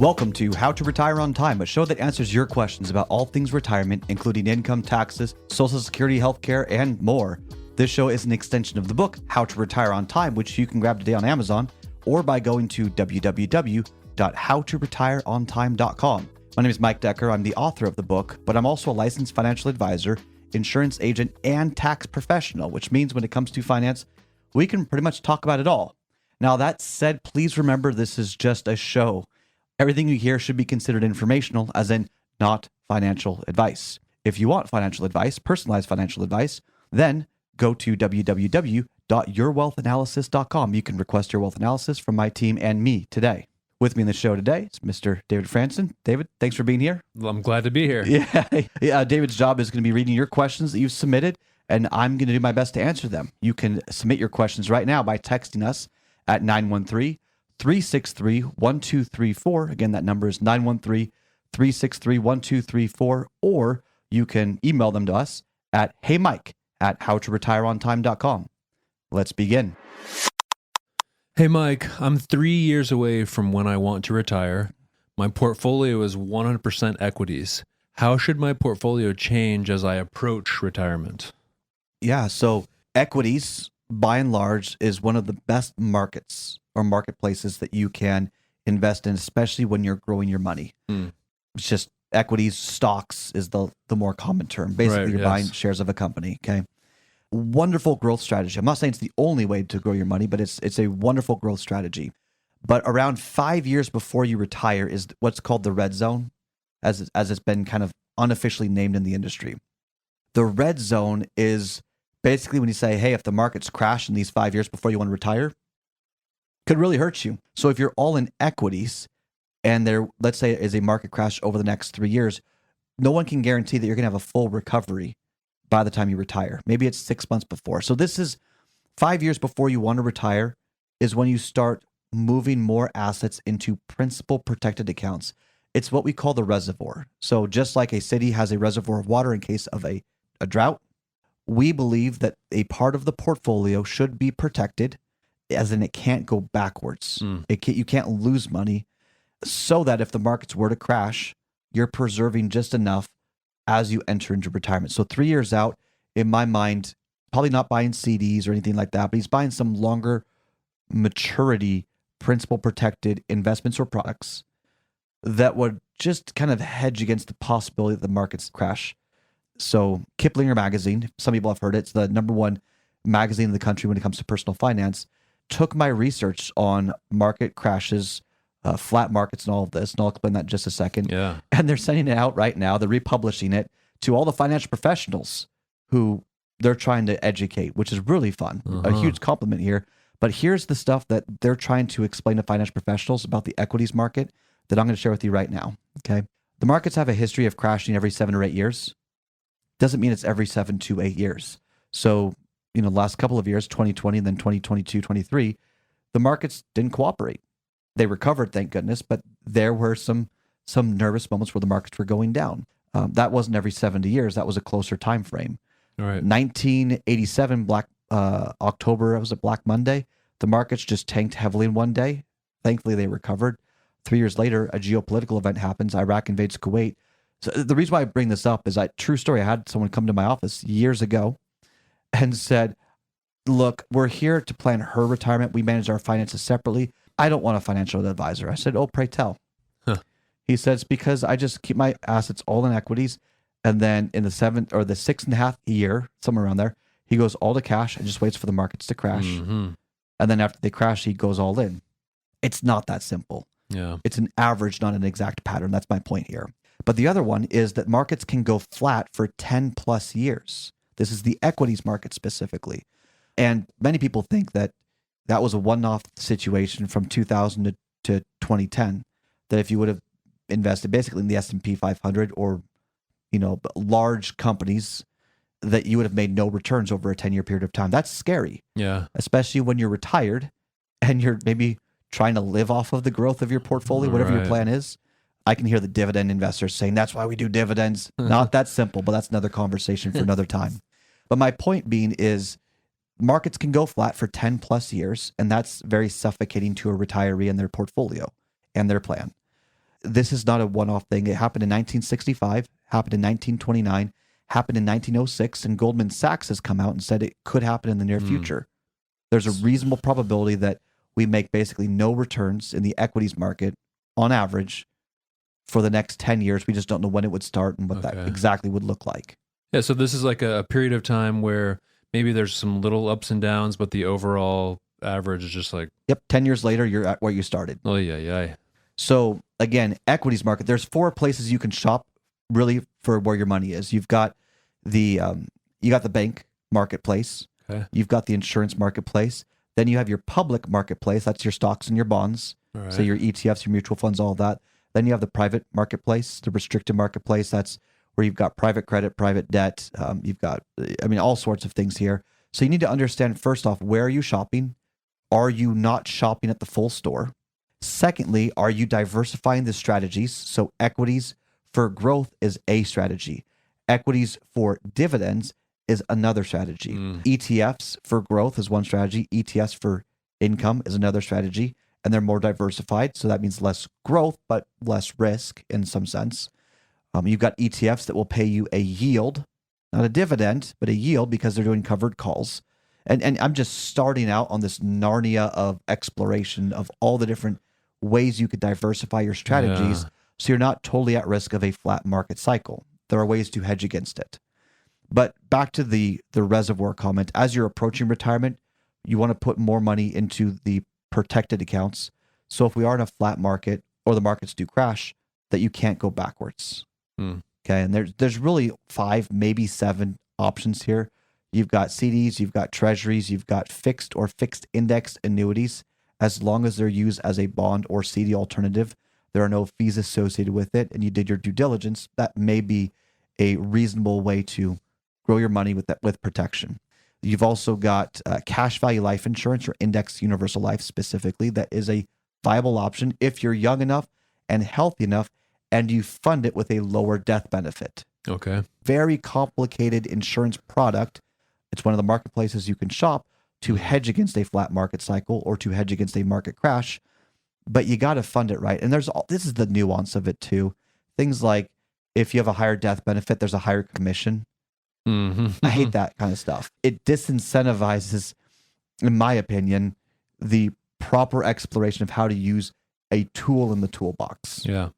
Welcome to How to Retire on Time, a show that answers your questions about all things retirement, including income, taxes, Social Security, healthcare, and more. This show is an extension of the book, How to Retire on Time, which you can grab today on Amazon or by going to www.howtoretireontime.com. My name is Mike Decker. I'm the author of the book, but I'm also a licensed financial advisor, insurance agent, and tax professional, which means when it comes to finance, we can pretty much talk about it all. Now, that said, please remember this is just a show. Everything you hear should be considered informational, as in not financial advice. If you want financial advice, personalized financial advice, then go to www.yourwealthanalysis.com. You can request your wealth analysis from my team and me today. With me in the show today is Mr. David Franson. David, thanks for being here. Well, I'm glad to be here. Yeah. David's job is going to be reading your questions that you've submitted, and I'm going to do my best to answer them. You can submit your questions right now by texting us at 913-363-1234. Again, that number is 913-363-1234, or you can email them to us at heymike@howtoretireontime.com. Let's begin. Hey, Mike, I'm 3 years away from when I want to retire. My portfolio is 100% equities. How should my portfolio change as I approach retirement? Yeah, so equities, by and large, is one of the best markets or marketplaces that you can invest in, especially when you're growing your money. It's just equities, stocks is the more common term. Basically, Right, you're yes. buying shares of a company, okay? Wonderful growth strategy. I'm not saying it's the only way to grow your money, but it's a wonderful growth strategy. But around 5 years before you retire is what's called the red zone, as it's been kind of unofficially named in the industry. The red zone is basically when you say, hey, if the markets crash in these 5 years before you want to retire, could really hurt you. So if you're all in equities and there, let's say, is a market crash over the next 3 years, no one can guarantee that you're going to have a full recovery by the time you retire. Maybe it's 6 months before. So this is 5 years before you want to retire is when you start moving more assets into principal protected accounts. It's what we call the reservoir. So just like a city has a reservoir of water in case of a drought, we believe that a part of the portfolio should be protected, as in it can't go backwards. You can't lose money, so that if the markets were to crash, you're preserving just enough as you enter into retirement. So 3 years out, in my mind, probably not buying CDs or anything like that, but he's buying some longer maturity, principal protected investments or products that would just kind of hedge against the possibility that the markets crash. So Kiplinger magazine, some people have heard it, it's the number one magazine in the country when it comes to personal finance, took my research on market crashes, flat markets and all of this, and I'll explain that in just a second. Yeah. And they're sending it out right now. They're republishing it to all the financial professionals who they're trying to educate, which is really fun. A huge compliment here. But here's the stuff that they're trying to explain to financial professionals about the equities market that I'm going to share with you right now. Okay. The markets have a history of crashing every 7 or 8 years. Doesn't mean it's every 7 to 8 years. So, the last couple of years, 2020 and then 2022, 23, the markets didn't cooperate. They recovered, thank goodness, but there were some nervous moments where the markets were going down. That wasn't every 70 years. That was a closer time frame. All right. 1987, October, it was a Black Monday. The markets just tanked heavily in one day. Thankfully, they recovered. 3 years later, a geopolitical event happens. Iraq invades Kuwait. So the reason why I bring this up is true story. I had someone come to my office years ago and said, look, we're here to plan her retirement. We manage our finances separately. I don't want a financial advisor. I said, oh, pray tell. He says, because I just keep my assets all in equities. And then in the 7th or the 6.5 year, somewhere around there, he goes all to cash and just waits for the markets to crash. And then after they crash, he goes all in. It's not that simple. Yeah. It's an average, not an exact pattern. That's my point here. But the other one is that markets can go flat for 10 plus years. This is the equities market specifically. And many people think that that was a one-off situation from 2000 to 2010, that if you would have invested basically in the S&P 500 or, large companies, that you would have made no returns over a 10-year period of time. That's scary. Yeah. Especially when you're retired and you're maybe trying to live off of the growth of your portfolio, whatever your plan is. I can hear the dividend investors saying, that's why we do dividends. Not that simple, but that's another conversation for another time. But my point being is markets can go flat for 10 plus years, and that's very suffocating to a retiree and their portfolio and their plan. this is not a one-off thing. It happened in 1965, happened in 1929, happened in 1906, and Goldman Sachs has come out and said it could happen in the near future. There's a reasonable probability that we make basically no returns in the equities market on average for the next 10 years. We just don't know when it would start and what that exactly would look like. Yeah, so this is like a period of time where maybe there's some little ups and downs, but the overall average is just like... Yep, 10 years later, you're at where you started. Oh, yeah. So again, equities market, there's 4 places you can shop really for where your money is. You've got the bank marketplace. Okay. You've got the insurance marketplace. Then you have your public marketplace. That's your stocks and your bonds. All right. So your ETFs, your mutual funds, all that. Then you have the private marketplace, the restricted marketplace. That's where you've got private credit, private debt. You've got, all sorts of things here. So you need to understand, first off, where are you shopping? Are you not shopping at the full store? Secondly, are you diversifying the strategies? So equities for growth is a strategy. Equities for dividends is another strategy. ETFs for growth is one strategy. ETFs for income is another strategy. And they're more diversified. So that means less growth, but less risk in some sense. You've got ETFs that will pay you a yield, not a dividend, but a yield because they're doing covered calls. And I'm just starting out on this Narnia of exploration of all the different ways you could diversify your strategies so you're not totally at risk of a flat market cycle. There are ways to hedge against it. But back to the reservoir comment, as you're approaching retirement, you want to put more money into the protected accounts. So if we are in a flat market or the markets do crash, that you can't go backwards. Okay. And there's really 5, maybe 7 options here. You've got CDs, you've got treasuries, you've got fixed or fixed index annuities. As long as they're used as a bond or CD alternative, there are no fees associated with it, and you did your due diligence, that may be a reasonable way to grow your money with protection. You've also got cash value life insurance or index universal life specifically. That is a viable option if you're young enough and healthy enough and you fund it with a lower death benefit. Okay. Very complicated insurance product. It's one of the marketplaces you can shop to hedge against a flat market cycle or to hedge against a market crash, but you got to fund it right. And this is the nuance of it too. Things like if you have a higher death benefit, there's a higher commission. I hate that kind of stuff. It disincentivizes, in my opinion, the proper exploration of how to use a tool in the toolbox. Yeah.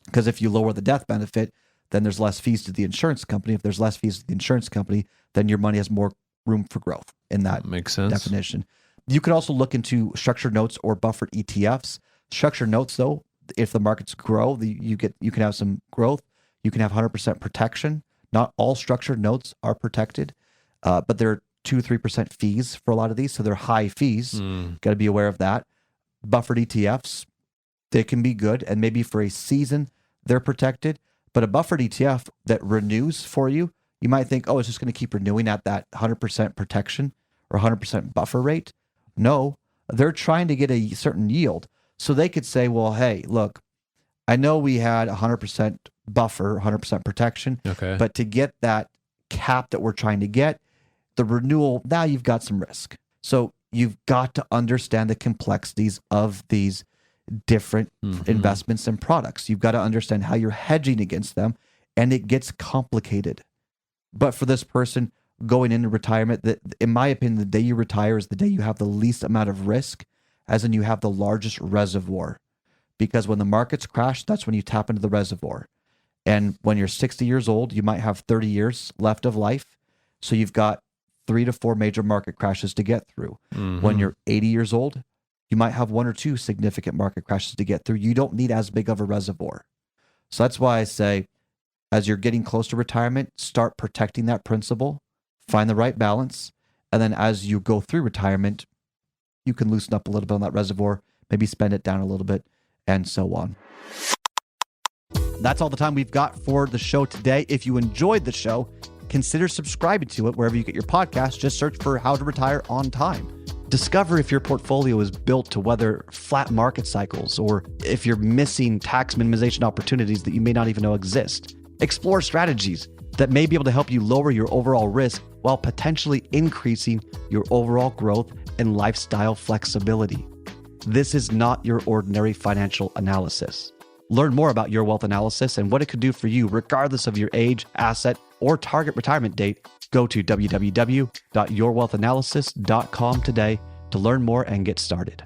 Because if you lower the death benefit, then there's less fees to the insurance company. If there's less fees to the insurance company, then your money has more room for growth in that makes sense. Definition. You could also look into structured notes or buffered ETFs. Structured notes, though, if the markets grow, you can have some growth. You can have 100% protection. Not all structured notes are protected, but there are 2-3% fees for a lot of these, so they're high fees. Got to be aware of that. Buffered ETFs, they can be good, and maybe for a season they're protected. But a buffered ETF that renews for you, you might think, oh, it's just going to keep renewing at that 100% protection or 100% buffer rate. No, they're trying to get a certain yield. So they could say, well, hey, look, I know we had 100% buffer, 100% protection, but to get that cap that we're trying to get, the renewal, now you've got some risk. So you've got to understand the complexities of these different investments and products. You've got to understand how you're hedging against them, and it gets complicated. But for this person going into retirement, in my opinion, the day you retire is the day you have the least amount of risk, as in you have the largest reservoir. Because when the markets crash, that's when you tap into the reservoir. And when you're 60 years old, you might have 30 years left of life. So you've got 3 to 4 major market crashes to get through. When you're 80 years old, you might have 1 or 2 significant market crashes to get through. You don't need as big of a reservoir. So that's why I say, as you're getting close to retirement, start protecting that principle, find the right balance. And then as you go through retirement, you can loosen up a little bit on that reservoir, maybe spend it down a little bit, and so on. That's all the time we've got for the show today. If you enjoyed the show, consider subscribing to it wherever you get your podcasts. Just search for How to Retire on Time. Discover if your portfolio is built to weather flat market cycles, or if you're missing tax minimization opportunities that you may not even know exist. Explore strategies that may be able to help you lower your overall risk while potentially increasing your overall growth and lifestyle flexibility. This is not your ordinary financial analysis. Learn more about Your Wealth Analysis and what it could do for you, regardless of your age, asset, or target retirement date. Go to www.yourwealthanalysis.com today to learn more and get started.